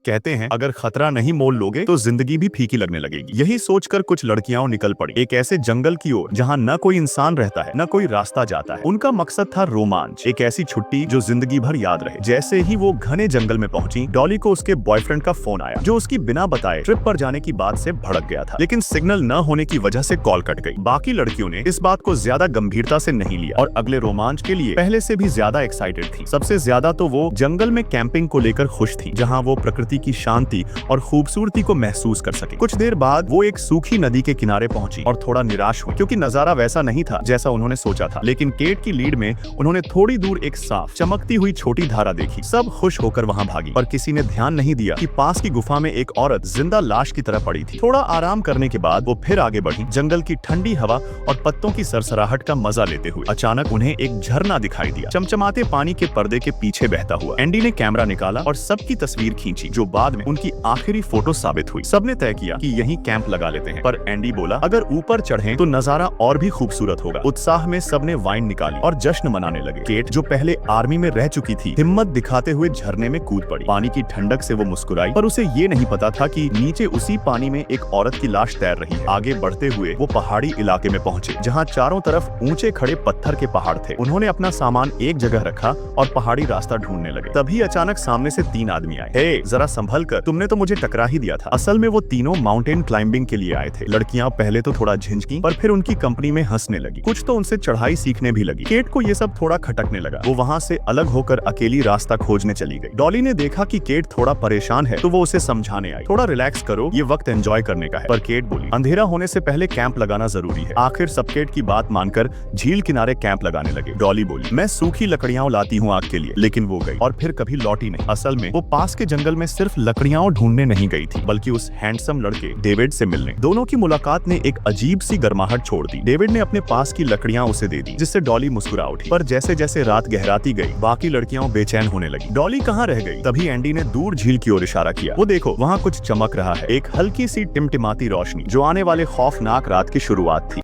कहते हैं अगर खतरा नहीं मोल लोगे तो जिंदगी भी फीकी लगने लगेगी। यही सोचकर कुछ लड़कियां निकल पड़ी एक ऐसे जंगल की ओर जहां न कोई इंसान रहता है न कोई रास्ता जाता है। उनका मकसद था रोमांच, एक ऐसी छुट्टी जो जिंदगी भर याद रहे। जैसे ही वो घने जंगल में पहुंची, डॉली को उसके बॉयफ्रेंड का फोन आया जो उसकी बिना बताए ट्रिप पर जाने की बात से भड़क गया था, लेकिन सिग्नल न होने की वजह से कॉल कट गई। बाकी लड़कियों ने इस बात को ज्यादा गंभीरता से नहीं लिया और अगले रोमांच के लिए पहले से भी ज्यादा एक्साइटेड थी। सबसे ज्यादा तो वो जंगल में कैंपिंग को लेकर खुश थी, जहां वो प्रकृति की शांति और खूबसूरती को महसूस कर सके। कुछ देर बाद वो एक सूखी नदी के किनारे पहुंची और थोड़ा निराश हुई क्योंकि नजारा वैसा नहीं था जैसा उन्होंने सोचा था। लेकिन केट की लीड में उन्होंने थोड़ी दूर एक साफ चमकती हुई छोटी धारा देखी। सब खुश होकर वहां भागी, पर किसी ने ध्यान नहीं दिया कि पास की गुफा में एक औरत जिंदा लाश की तरह पड़ी थी। थोड़ा आराम करने के बाद वो फिर आगे बढ़ी, जंगल की ठंडी हवा और पत्तों की सरसराहट का मजा लेते हुए। अचानक उन्हें एक झरना दिखाई दिया, चमचमाते पानी के पर्दे के पीछे बहता हुआ। एंडी ने कैमरा निकाला और सबकी तस्वीर खींची, जो बाद में उनकी आखिरी फोटो साबित हुई। सबने तय किया कि यहीं कैंप लगा लेते हैं, पर एंडी बोला अगर ऊपर चढ़ें तो नजारा और भी खूबसूरत होगा। उत्साह में सबने वाइन निकाली और जश्न मनाने लगे। केट, जो पहले आर्मी में रह चुकी थी, हिम्मत दिखाते हुए झरने में कूद पड़ी। पानी की ठंडक से वो मुस्कुराई, पर उसे ये नहीं पता था कि नीचे उसी पानी में एक औरत की लाश तैर रही है। आगे बढ़ते हुए वो पहाड़ी इलाके में पहुंचे, जहाँ चारों तरफ ऊंचे खड़े पत्थर के पहाड़ थे। उन्होंने अपना सामान एक जगह रखा और पहाड़ी रास्ता ढूंढने लगे। तभी अचानक सामने से 3 आदमी आए। हे, जरा संभल कर, तुमने तो मुझे टकरा ही दिया था। असल में वो तीनों माउंटेन क्लाइंबिंग के लिए आए थे। लड़कियां पहले तो थोड़ा झिझकी, पर फिर उनकी कंपनी में हंसने लगी। कुछ तो उनसे चढ़ाई सीखने भी लगी। केट को ये सब थोड़ा खटकने लगा। वो वहाँ से अलग होकर अकेली रास्ता खोजने चली गई। डॉली ने देखा कि केट थोड़ा परेशान है, तो वो उसे समझाने आई। थोड़ा रिलैक्स करो, ये वक्त एंजॉय करने का है। पर केट बोली अंधेरा होने से पहले कैंप लगाना जरूरी है। आखिर सब केट की बात मानकर झील किनारे कैंप लगाने लगे। डॉली बोली मैं सूखी लकड़ियां लाती हूँ आग के लिए, लेकिन वो गई और फिर कभी लौटी नहीं। असल में वो पास के जंगल में सिर्फ लकड़ियां ढूंढने नहीं गई थी, बल्कि उस हैंडसम लड़के डेविड से मिलने। दोनों की मुलाकात ने एक अजीब सी गर्माहट छोड़ दी। डेविड ने अपने पास की लकड़ियां उसे दे दी, जिससे डॉली मुस्कुरा उठी। पर जैसे जैसे रात गहराती गई, बाकी लड़कियां बेचैन होने लगी। डॉली कहाँ रह गई? तभी एंडी ने दूर झील की ओर इशारा किया। वो देखो, वहाँ कुछ चमक रहा है, एक हल्की सी टिमटिमाती रोशनी, जो आने वाले खौफनाक रात की शुरुआत थी।